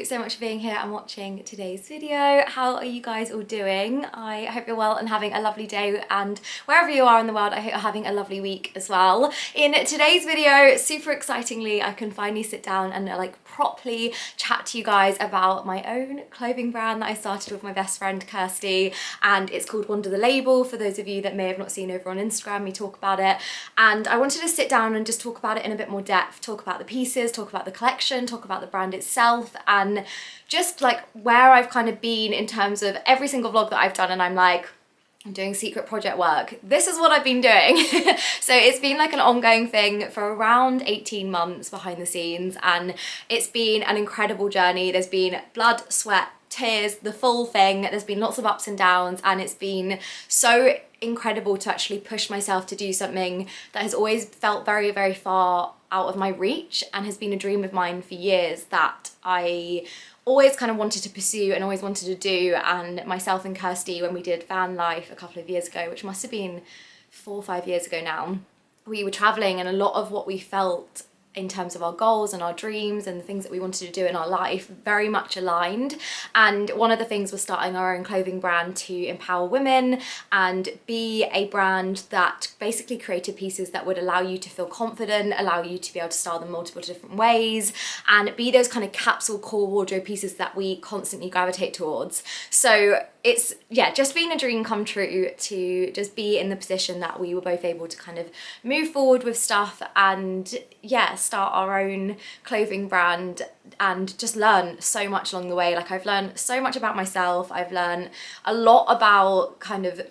so much for being here and watching today's video. How are you guys all doing? I hope you're well and having a lovely day, and wherever you are in the world, I hope you're having a lovely week as well. In today's video, super excitingly, I can finally sit down and properly chat to you guys about my own clothing brand that I started with my best friend Kirsty, and it's called Wandr The Label, for those of you that may have not seen over on Instagram me talk about it. And I wanted to sit down and just talk about it in a bit more depth, talk about the pieces, talk about the collection, talk about the brand itself, and just where I've kind of been in terms of every single vlog that I've done, and I'm doing secret project work. This is what I've been doing. So it's been an ongoing thing for around 18 months behind the scenes, and it's been an incredible journey. There's been blood, sweat, tears, the full thing. There's been lots of ups and downs, and it's been so incredible to actually push myself to do something that has always felt very, very far out of my reach and has been a dream of mine for years that I always kind of wanted to pursue and always wanted to do. And myself and Kirsty, when we did van life a couple of years ago, which must have been 4 or 5 years ago now, we were traveling, and a lot of what we felt in terms of our goals and our dreams and the things that we wanted to do in our life very much aligned. And one of the things was starting our own clothing brand to empower women and be a brand that basically created pieces that would allow you to feel confident, allow you to be able to style them multiple different ways, and be those kind of capsule core wardrobe pieces that we constantly gravitate towards. So it's, yeah, just been a dream come true to just be in the position that we were both able to kind of move forward with stuff and, yeah, start our own clothing brand and just learn so much along the way. I've learned so much about myself. I've learned a lot about kind of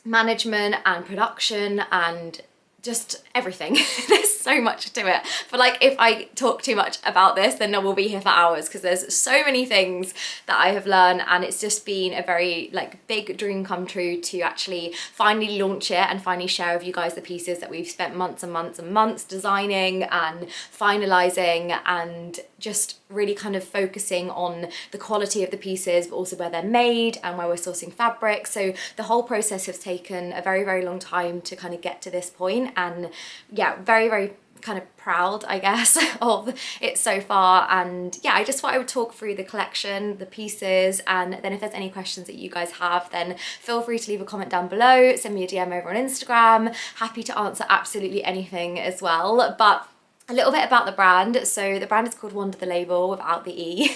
management and production and just everything. There's so much to it, but if I talk too much about this, then we'll be here for hours, because there's so many things that I have learned, and it's just been a very big dream come true to actually finally launch it and finally share with you guys the pieces that we've spent months and months and months designing and finalizing, and just really kind of focusing on the quality of the pieces, but also where they're made and where we're sourcing fabric. So the whole process has taken a very, very long time to kind of get to this point, and yeah, very, very kind of proud, I guess, of it so far. And yeah, I just thought I would talk through the collection, the pieces, and then if there's any questions that you guys have, then feel free to leave a comment down below, send me a DM over on Instagram. Happy to answer absolutely anything as well. But a little bit about the brand. So the brand is called Wandr The Label without the E.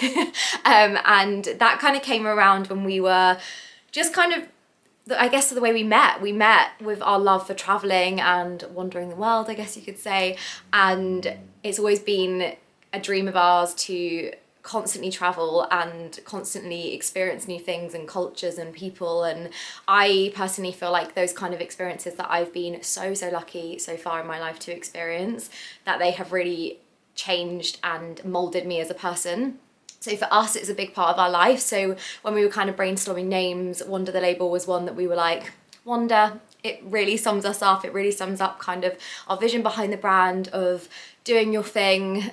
And that kind of came around when we were just kind of, I guess, the way we met with our love for traveling and wandering the world, I guess you could say. And it's always been a dream of ours to constantly travel and constantly experience new things and cultures and people. And I personally feel like those kind of experiences that I've been so lucky so far in my life to experience, that they have really changed and molded me as a person. So for us, it's a big part of our life. So when we were kind of brainstorming names, Wandr The Label was one that we were like, Wandr, it really sums us up. It really sums up kind of our vision behind the brand of doing your thing,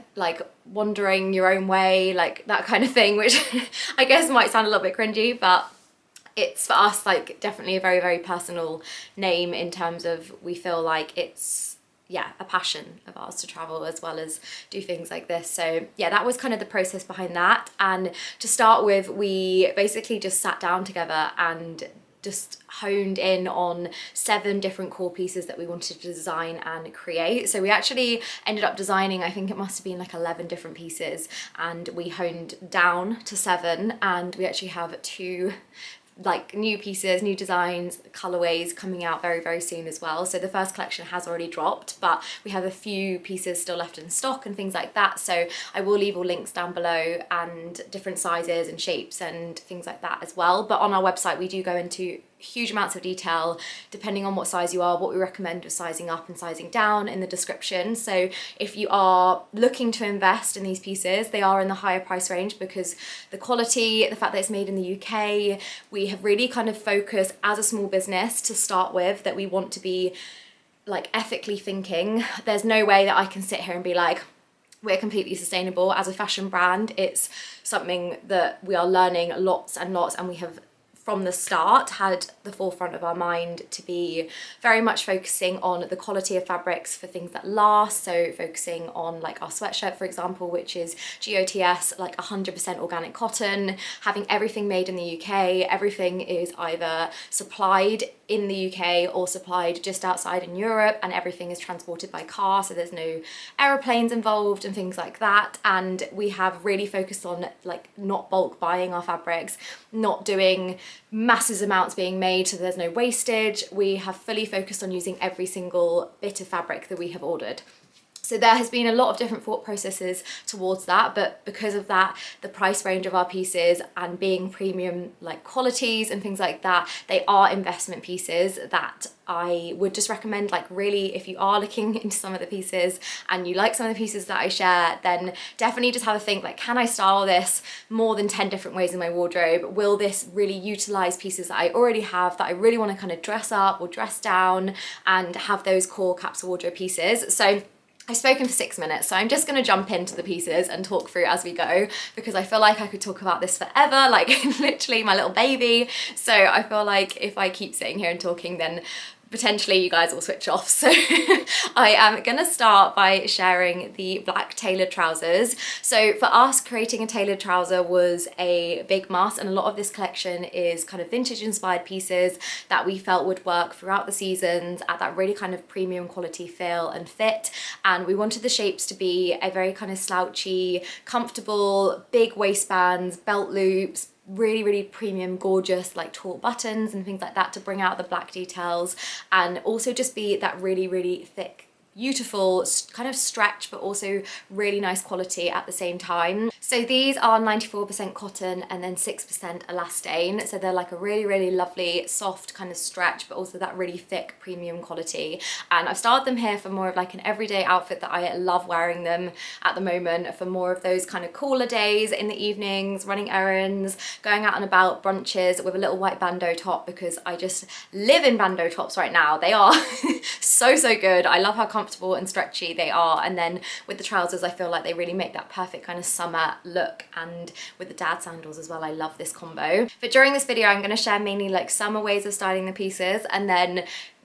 wandering your own way, that kind of thing, which I guess might sound a little bit cringy, but it's for us definitely a very, very personal name in terms of we feel like it's, yeah, a passion of ours to travel as well as do things like this. So yeah, that was kind of the process behind that. And to start with, we basically just sat down together and just honed in on 7 different core pieces that we wanted to design and create. So we actually ended up designing, I think it must have been 11 different pieces, and we honed down to 7, and we actually have 2 new pieces, new designs, colorways coming out very, very soon as well. So the first collection has already dropped, but we have a few pieces still left in stock and things like that. So I will leave all links down below and different sizes and shapes and things like that as well. But on our website, we do go into huge amounts of detail depending on what size you are, what we recommend with sizing up and sizing down in the description. So if you are looking to invest in these pieces, they are in the higher price range because the quality, the fact that it's made in the UK, we have really kind of focused as a small business to start with that we want to be ethically thinking. There's no way that I can sit here and be like, we're completely sustainable as a fashion brand. It's something that we are learning lots and lots, and we have from the start had the forefront of our mind to be very much focusing on the quality of fabrics for things that last. So focusing on like our sweatshirt, for example, which is GOTS, like 100% organic cotton, having everything made in the UK. Everything is either supplied in the UK or supplied just outside in Europe, and everything is transported by car, so there's no aeroplanes involved and things like that. And we have really focused on like not bulk buying our fabrics, not doing massive amounts being made so there's no wastage. We have fully focused on using every single bit of fabric that we have ordered. So there has been a lot of different thought processes towards that, but because of that, the price range of our pieces and being premium like qualities and things like that, they are investment pieces that I would just recommend. Like really, if you are looking into some of the pieces and you like some of the pieces that I share, then definitely just have a think like, can I style this more than 10 different ways in my wardrobe? Will this really utilize pieces that I already have that I really want to kind of dress up or dress down and have those core capsule wardrobe pieces? So I've spoken for 6 minutes, so I'm just going to jump into the pieces and talk through as we go, because I feel like I could talk about this forever, like literally my little baby. So I feel like if I keep sitting here and talking, then potentially you guys will switch off. So I am gonna start by sharing the black tailored trousers. So for us, creating a tailored trouser was a big must, and a lot of this collection is kind of vintage inspired pieces that we felt would work throughout the seasons at that really kind of premium quality feel and fit. And we wanted the shapes to be a very kind of slouchy, comfortable, big waistbands, belt loops, really premium, gorgeous like tall buttons and things like that to bring out the black details, and also just be that really thick, beautiful kind of stretch, but also really nice quality at the same time. So these are 94% cotton and then 6% elastane. So they're like a really lovely soft kind of stretch, but also that really thick premium quality. And I've styled them here for more of like an everyday outfit that I love wearing them at the moment, for more of those kind of cooler days in the evenings, running errands, going out and about, brunches, with a little white bandeau top, because I just live in bandeau tops right now. They are so good. I love how comfortable and stretchy they are. And then with the trousers, I feel like they really make that perfect kind of summer look, and with the dad sandals as well, I love this combo. But during this video, I'm going to share mainly like summer ways of styling the pieces, and then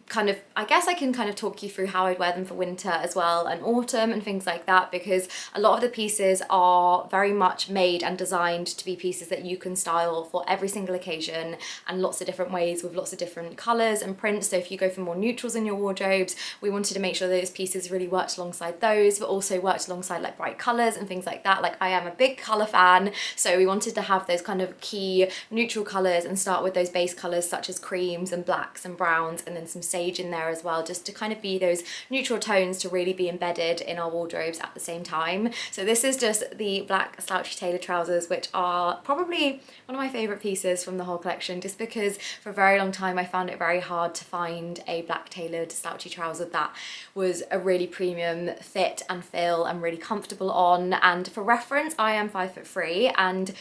kind of, I guess I can kind of talk you through how I'd wear them for winter as well, and autumn and things like that, because a lot of the pieces are very much made and designed to be pieces that you can style for every single occasion and lots of different ways with lots of different colours and prints. So if you go for more neutrals in your wardrobes, we wanted to make sure those pieces really worked alongside those, but also worked alongside like bright colours and things like that. Like I am a big colour fan, so we wanted to have those kind of key neutral colours and start with those base colours such as creams and blacks and browns, and then some sage in there as well, just to kind of be those neutral tones to really be embedded in our wardrobes at the same time. So this is just the black slouchy tailored trousers, which are probably one of my favourite pieces from the whole collection, just because for a very long time I found it very hard to find a black tailored slouchy trouser that was a really premium fit and feel and really comfortable on. And for reference, I am 5'3", and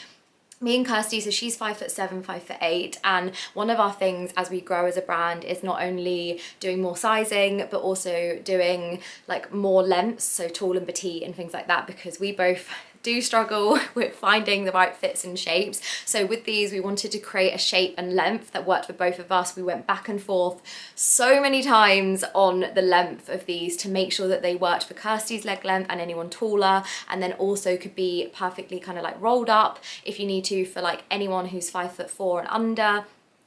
me and Kirsty, so she's 5'7", 5'8", and one of our things as we grow as a brand is not only doing more sizing, but also doing like more lengths, so tall and petite and things like that, because we both do struggle with finding the right fits and shapes. So with these, we wanted to create a shape and length that worked for both of us. We went back and forth so many times on the length of these to make sure that they worked for Kirsty's leg length and anyone taller, and then also could be perfectly kind of like rolled up if you need to for like anyone who's 5'4" and under,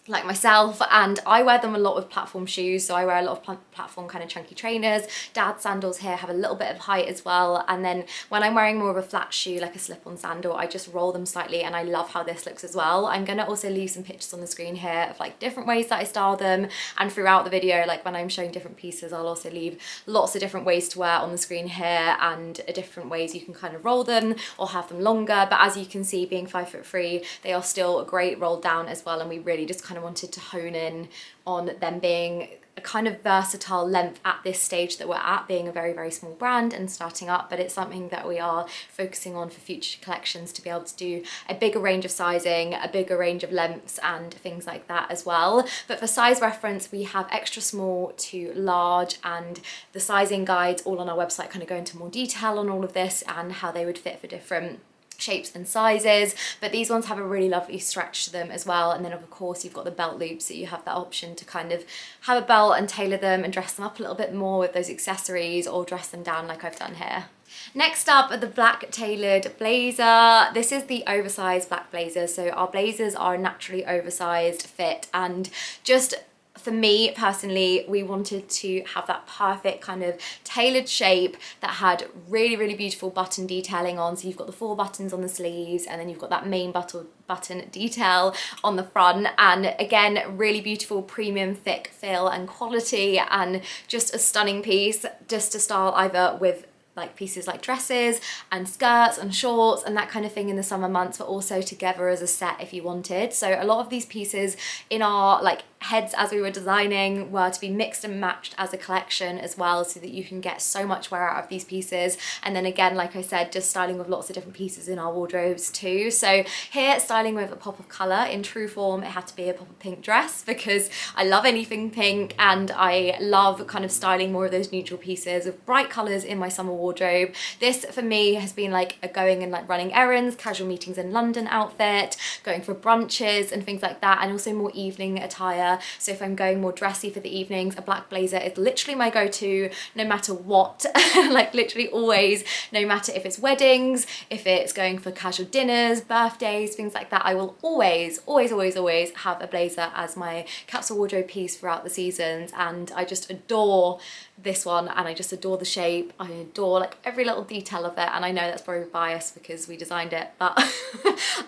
like myself. And I wear them a lot with platform shoes, so I wear a lot of platform kind of chunky trainers. Dad sandals here have a little bit of height as well, and then when I'm wearing more of a flat shoe like a slip-on sandal, I just roll them slightly, and I love how this looks as well. I'm gonna also leave some pictures on the screen here of like different ways that I style them, and throughout the video, like when I'm showing different pieces, I'll also leave lots of different ways to wear on the screen here, and different ways you can kind of roll them or have them longer. But as you can see, being 5'3", they are still a great roll down as well, and we really just kind of wanted to hone in on them being a kind of versatile length at this stage that we're at, being a very small brand and starting up. But it's something that we are focusing on for future collections, to be able to do a bigger range of sizing, a bigger range of lengths and things like that as well. But for size reference, we have extra small to large, and the sizing guides all on our website kind of go into more detail on all of this and how they would fit for different shapes and sizes, but these ones have a really lovely stretch to them as well. And then of course you've got the belt loops, so you have that option to kind of have a belt and tailor them and dress them up a little bit more with those accessories, or dress them down like I've done here. Next up are the black tailored blazer. This is the oversized black blazer. So our blazers are a naturally oversized fit, and just for me personally, we wanted to have that perfect kind of tailored shape that had really, really beautiful button detailing on. So you've got the 4 buttons on the sleeves, and then you've got that main button detail on the front. And again, really beautiful premium thick feel and quality, and just a stunning piece just to style either with like pieces like dresses and skirts and shorts and that kind of thing in the summer months, but also together as a set if you wanted. So a lot of these pieces in our like heads as we were designing were to be mixed and matched as a collection as well, so that you can get so much wear out of these pieces. And then again, like I said, just styling with lots of different pieces in our wardrobes too. So here, styling with a pop of colour. In true form, it had to be a pop of pink dress because I love anything pink, and I love kind of styling more of those neutral pieces with bright colours in my summer wardrobe. This for me has been like a going and like running errands, casual meetings in London outfit, going for brunches and things like that, and also more evening attire. So if I'm going more dressy for the evenings, a black blazer is literally my go-to no matter what. Like literally always, no matter if it's weddings, if it's going for casual dinners, birthdays, things like that, I will always have a blazer as my capsule wardrobe piece throughout the seasons. And I just adore this one, and I just adore the shape. I adore like every little detail of it, and I know that's probably biased because we designed it, but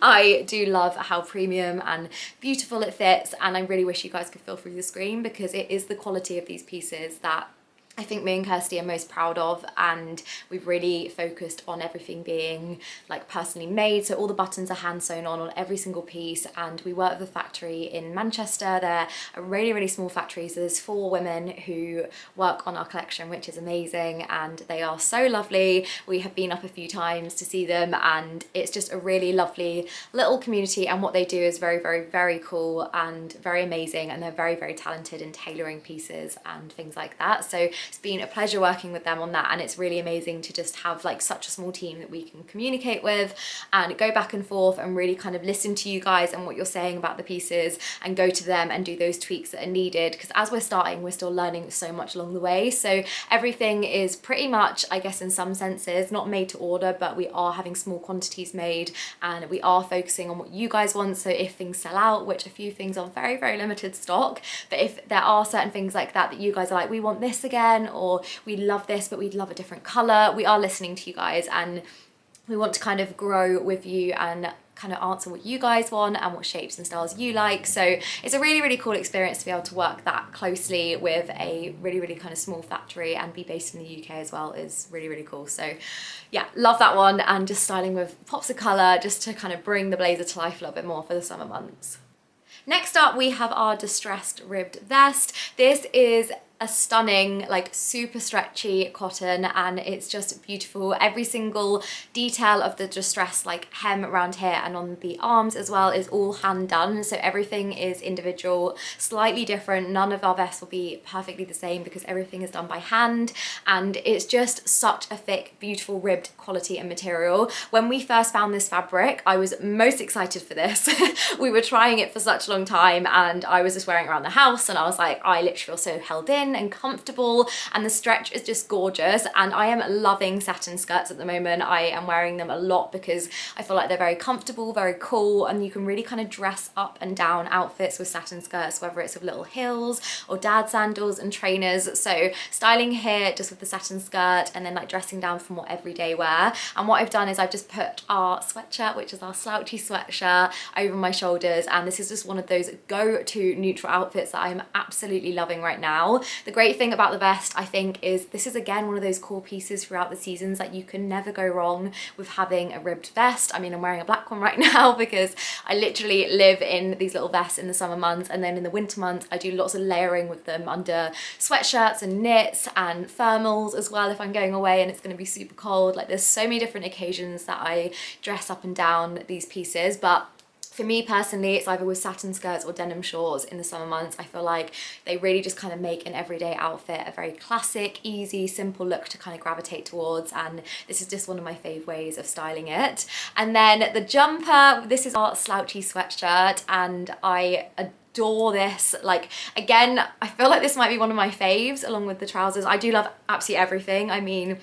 I do love how premium and beautiful it fits. And I really wish you guys could feel through the screen, because it is the quality of these pieces that I think me and Kirsty are most proud of, and we've really focused on everything being like personally made. So all the buttons are hand sewn on every single piece, and we work with a factory in Manchester. They're a really, really small factory, so there's 4 women who work on our collection, which is amazing, and they are so lovely. We have been up a few times to see them, and it's just a really lovely little community, and what they do is very, very, very cool and very amazing, and they're very, very talented in tailoring pieces and things like that. So it's been a pleasure working with them on that, and it's really amazing to just have like such a small team that we can communicate with and go back and forth and really kind of listen to you guys and what you're saying about the pieces, and go to them and do those tweaks that are needed, because as we're starting, we're still learning so much along the way. So everything is pretty much, I guess in some senses, not made to order, but we are having small quantities made, and we are focusing on what you guys want. So if things sell out, which a few things are very, very limited stock, but if there are certain things like that you guys are like, we want this again, or we love this but we'd love a different color, we are listening to you guys, and we want to kind of grow with you and kind of answer what you guys want and what shapes and styles you like. So it's a really, really cool experience to be able to work that closely with a really, really kind of small factory and be based in the UK as well is really, really cool. So yeah, love that one, and just styling with pops of color just to kind of bring the blazer to life a little bit more for the summer months. Next up, we have our distressed ribbed vest. This is a stunning, like super stretchy cotton, and it's just beautiful. Every single detail of the distress like hem around here and on the arms as well is all hand done, so everything is individual, slightly different. None of our vests will be perfectly the same because everything is done by hand, and it's just such a thick, beautiful ribbed quality and material. When we first found this fabric, I was most excited for this. We were trying it for such a long time, and I was just wearing it around the house, and I was like, I literally feel so held in and comfortable, and the stretch is just gorgeous. And I am loving satin skirts at the moment. I am wearing them a lot because I feel like they're very comfortable, very cool, and you can really kind of dress up and down outfits with satin skirts, whether it's with little heels or dad sandals and trainers. So styling here just with the satin skirt, and then like dressing down for more everyday wear. And what I've done is I've just put our sweatshirt, which is our slouchy sweatshirt, over my shoulders, and this is just one of those go-to neutral outfits that I'm absolutely loving right now. The great thing about the vest, I think, is this is again one of those core pieces throughout the seasons that you can never go wrong with having a ribbed vest. I mean, I'm wearing a black one right now because I literally live in these little vests in the summer months, and then in the winter months I do lots of layering with them under sweatshirts and knits and thermals as well if I'm going away and it's going to be super cold. Like there's so many different occasions that I dress up and down these pieces, but For me personally, it's either with satin skirts or denim shorts in the summer months. I feel like they really just kind of make an everyday outfit a very classic, easy, simple look to kind of gravitate towards, and this is just one of my fave ways of styling it. And then the jumper, this is our slouchy sweatshirt, and I adore this. Like, again, I feel like this might be one of my faves along with the trousers. I do love absolutely everything. I mean,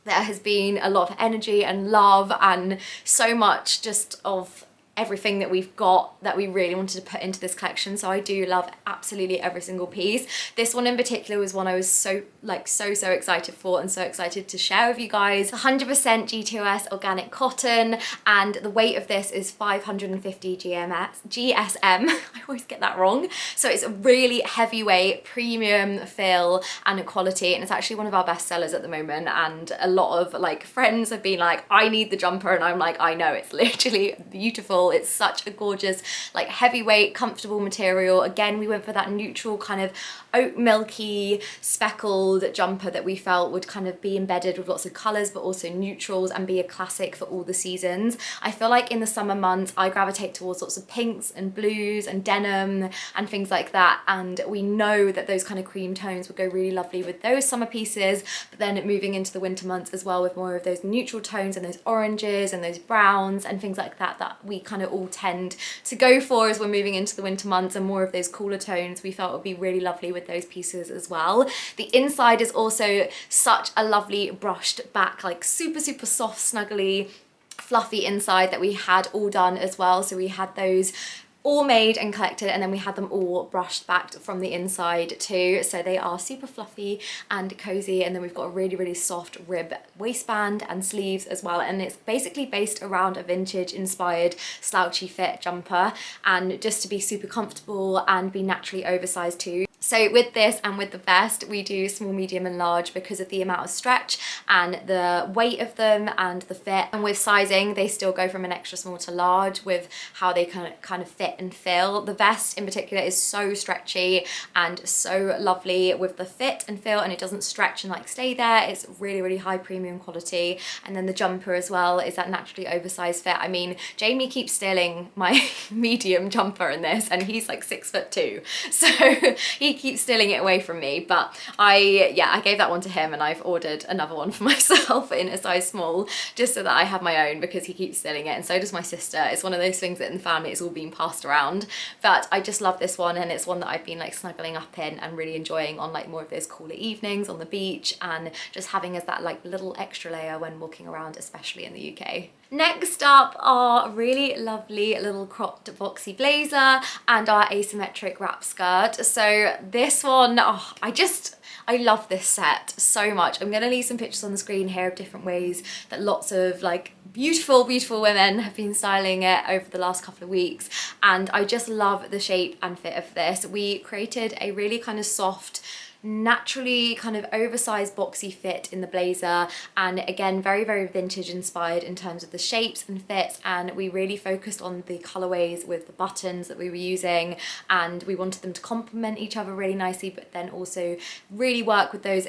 there has been a lot of energy and love and so much just of everything that we've got that we really wanted to put into this collection, so I do love absolutely every single piece. This one in particular was one I was so excited for and so excited to share with you guys. 100% G2S organic cotton, and the weight of this is 550 GSM. I always get that wrong. So it's a really heavyweight, premium feel and quality, and it's actually one of our best sellers at the moment, and a lot of like friends have been like, I need the jumper, and I'm like, I know, it's literally beautiful. It's such a gorgeous, like, heavyweight, comfortable material. Again, we went for that neutral kind of oat milky speckled jumper that we felt would kind of be embedded with lots of colors but also neutrals and be a classic for all the seasons. I feel like in the summer months I gravitate towards lots of pinks and blues and denim and things like that, and we know that those kind of cream tones would go really lovely with those summer pieces, but then moving into the winter months as well with more of those neutral tones and those oranges and those browns and things like that that we kind of all tend to go for as we're moving into the winter months, and more of those cooler tones we felt would be really lovely with those pieces as well. The inside is also such a lovely brushed back, like super soft, snuggly, fluffy inside that we had all done as well. So we had those all made and collected, and then we had them all brushed back from the inside too, so they are super fluffy and cozy. And then we've got a really soft rib waistband and sleeves as well, and it's basically based around a vintage inspired slouchy fit jumper, and just to be super comfortable and be naturally oversized too. So with this and with the vest, we do small, medium and large because of the amount of stretch and the weight of them and the fit. And with sizing, they still go from an extra small to large with how they kind of fit and feel. The vest in particular is so stretchy and so lovely with the fit and feel, and it doesn't stretch and like stay there. It's really high premium quality. And then the jumper as well is that naturally oversized fit. I mean, Jamie keeps stealing my medium jumper in this, and he's like 6'2", so he keeps stealing it away from me. But I gave that one to him, and I've ordered another one for myself in a size small just so that I have my own, because he keeps stealing it, and so does my sister. It's one of those things that in the family it's all being passed around. But I just love this one, and it's one that I've been like snuggling up in and really enjoying on like more of those cooler evenings on the beach, and just having as that like little extra layer when walking around, especially in the UK. Next up, our really lovely little cropped boxy blazer and our asymmetric wrap skirt. So this one, I love this set so much. I'm gonna leave some pictures on the screen here of different ways that lots of like beautiful women have been styling it over the last couple of weeks, and I just love the shape and fit of this. We created a really kind of soft, naturally kind of oversized boxy fit in the blazer, and again very vintage inspired in terms of the shapes and fits, and we really focused on the colorways with the buttons that we were using, and we wanted them to complement each other really nicely, but then also really work with those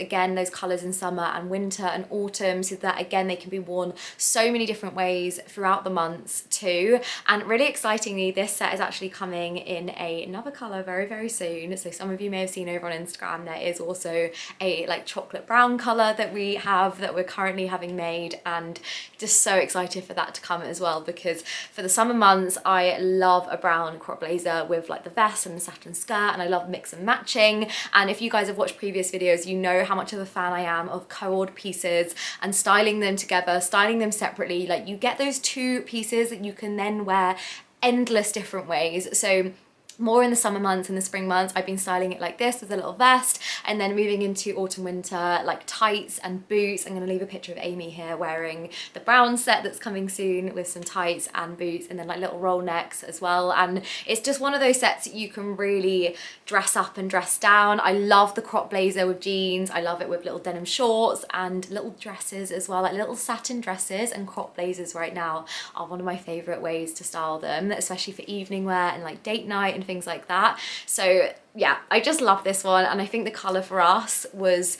colors in summer and winter and autumn, so that again they can be worn so many different ways throughout the months too. And really excitingly, this set is actually coming in another color very soon. So some of you may have seen over on Instagram there is also a like chocolate brown color that we have that we're currently having made, and just so excited for that to come as well, because for the summer months I love a brown crop blazer with like the vest and the satin skirt, and I love mix and matching. And if you guys have watched previous videos, you know how much of a fan I am of co-ord pieces and styling them together, styling them separately. Like, you get those two pieces that you can then wear endless different ways. So more in the summer months and the spring months, I've been styling it like this with a little vest, and then moving into autumn winter like tights and boots. I'm going to leave a picture of Amy here wearing the brown set that's coming soon with some tights and boots, and then like little roll necks as well. And it's just one of those sets that you can really dress up and dress down. I love the crop blazer with jeans. I love it with little denim shorts and little dresses as well. Like little satin dresses and crop blazers right now are one of my favorite ways to style them, especially for evening wear and like date night and things like that. So yeah, I just love this one, and I think the color for us was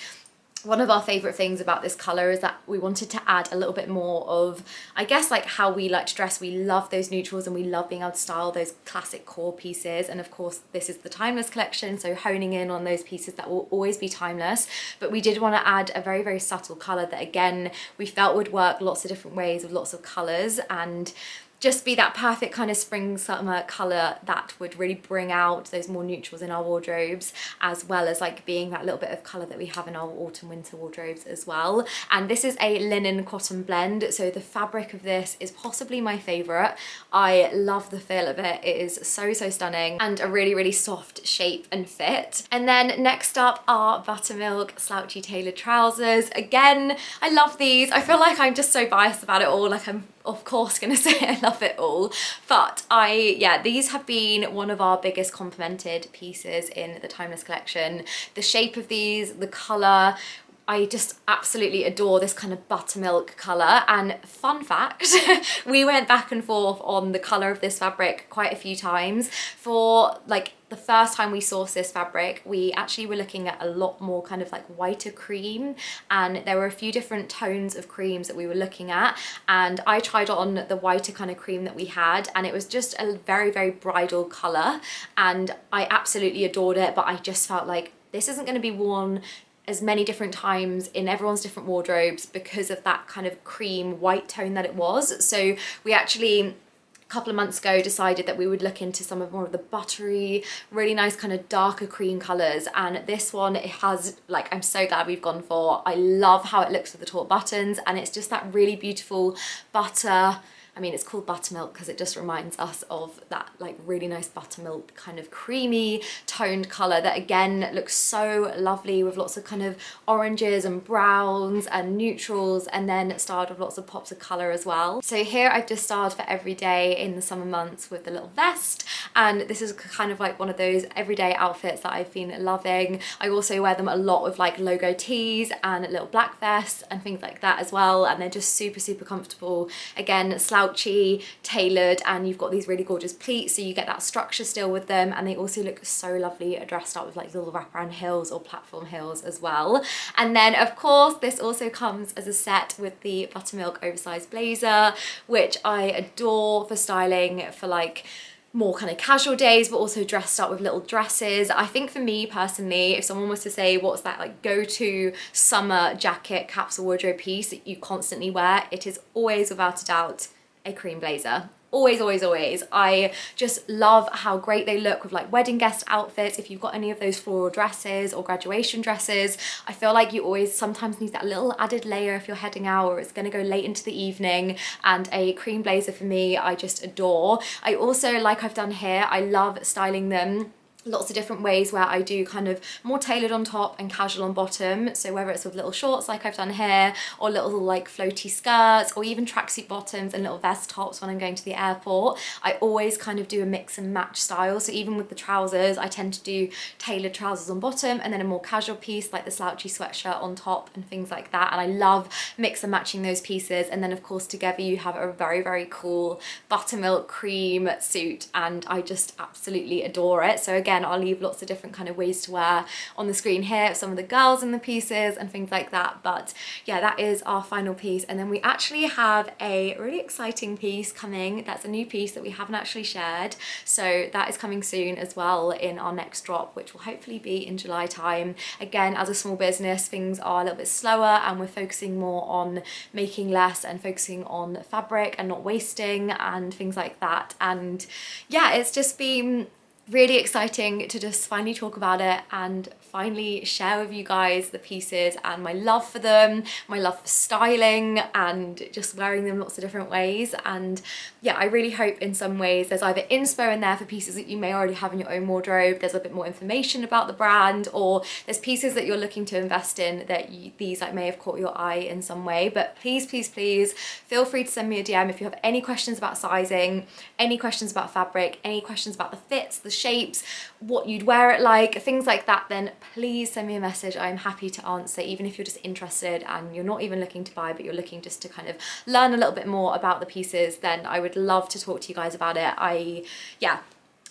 one of our favorite things about this color is that we wanted to add a little bit more of, I guess, like how we like to dress. We love those neutrals and we love being able to style those classic core pieces. And of course, this is the timeless collection, so honing in on those pieces that will always be timeless. But we did want to add a very, very subtle color that, again, we felt would work lots of different ways with lots of colors, and just be that perfect kind of spring summer color that would really bring out those more neutrals in our wardrobes, as well as like being that little bit of color that we have in our autumn winter wardrobes as well. And this is a linen cotton blend, so the fabric of this is possibly my favorite. I love the feel of it. It is so stunning, and a really, really soft shape and fit. And then next up are Buttermilk slouchy tailored trousers. Again, I love these. I feel like I'm just so biased about it all, like I'm of course gonna say I love it all, but yeah, these have been one of our biggest complimented pieces in the timeless collection. The shape of these, the color, I just absolutely adore this kind of buttermilk colour. And fun fact, we went back and forth on the colour of this fabric quite a few times. For like the first time we sourced this fabric, we actually were looking at a lot more kind of like whiter cream, and there were a few different tones of creams that we were looking at, and I tried on the whiter kind of cream that we had, and it was just a very, very bridal colour, and I absolutely adored it. But I just felt like this isn't going to be worn as many different times in everyone's different wardrobes because of that kind of cream white tone that it was. So we actually, a couple of months ago, decided that we would look into some of more of the buttery, really nice kind of darker cream colours. And this one, it has, like, I'm so glad we've gone for. I love how it looks with the taut buttons, and it's just that really beautiful butter. I mean, it's called Buttermilk because it just reminds us of that like really nice buttermilk kind of creamy toned colour that again looks so lovely with lots of kind of oranges and browns and neutrals, and then styled with lots of pops of colour as well. So here I've just styled for every day in the summer months with the little vest, and this is kind of like one of those everyday outfits that I've been loving. I also wear them a lot with like logo tees and little black vests and things like that as well, and they're just super comfortable. Again, slouchy, tailored, and you've got these really gorgeous pleats, so you get that structure still with them, and they also look so lovely dressed up with like little wraparound heels or platform heels as well. And then of course this also comes as a set with the Buttermilk oversized blazer, which I adore for styling for like more kind of casual days, but also dressed up with little dresses. I think for me personally, if someone was to say what's that like go-to summer jacket capsule wardrobe piece that you constantly wear, it is always without a doubt a cream blazer. Always. I just love how great they look with like wedding guest outfits. If you've got any of those floral dresses or graduation dresses, I feel like you always sometimes need that little added layer if you're heading out or it's going to go late into the evening, and a cream blazer for me, I just adore. I also, like I've done here, I love styling them lots of different ways where I do kind of more tailored on top and casual on bottom. So whether it's with little shorts like I've done here, or little like floaty skirts, or even tracksuit bottoms and little vest tops when I'm going to the airport, I always kind of do a mix and match style. So even with the trousers, I tend to do tailored trousers on bottom and then a more casual piece like the slouchy sweatshirt on top and things like that. And I love mix and matching those pieces. And then of course together you have a very cool buttermilk cream suit, and I just absolutely adore it. So again, I'll leave lots of different kind of ways to wear on the screen here, some of the girls in the pieces and things like that. But yeah, that is our final piece. And then we actually have a really exciting piece coming. That's a new piece that we haven't actually shared. So that is coming soon as well in our next drop, which will hopefully be in July time. Again, as a small business, things are a little bit slower and we're focusing more on making less and focusing on fabric and not wasting and things like that. And yeah, it's just been really exciting to just finally talk about it and finally share with you guys the pieces and my love for them, my love for styling and just wearing them lots of different ways. And yeah, I really hope in some ways there's either inspo in there for pieces that you may already have in your own wardrobe, there's a bit more information about the brand, or there's pieces that you're looking to invest in that these like may have caught your eye in some way. But please feel free to send me a DM if you have any questions about sizing, any questions about fabric, any questions about the fits, the shapes, what you'd wear it like, things like that. Then please send me a message. I'm happy to answer, even if you're just interested and you're not even looking to buy, but you're looking just to kind of learn a little bit more about the pieces. Then I would love to talk to you guys about it.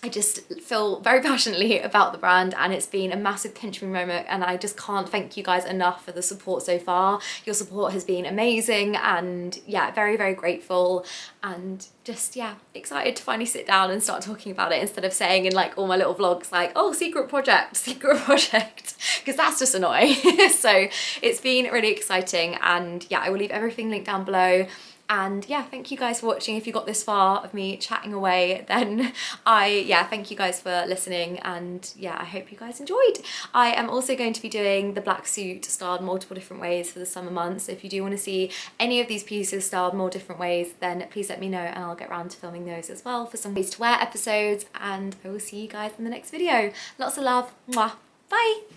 I just feel very passionately about the brand, and it's been a massive pinch me moment, and I just can't thank you guys enough for the support so far. Your support has been amazing, and yeah, very, very grateful, and just, yeah, excited to finally sit down and start talking about it instead of saying in like all my little vlogs like, oh, secret project, because that's just annoying. So it's been really exciting, and yeah, I will leave everything linked down below. And yeah, thank you guys for watching. If you got this far of me chatting away, then thank you guys for listening, and yeah, I hope you guys enjoyed. I am also going to be doing the black suit styled multiple different ways for the summer months. So if you do want to see any of these pieces styled more different ways, then please let me know, and I'll get around to filming those as well for some ways to wear episodes, and I will see you guys in the next video. Lots of love. Mwah. Bye.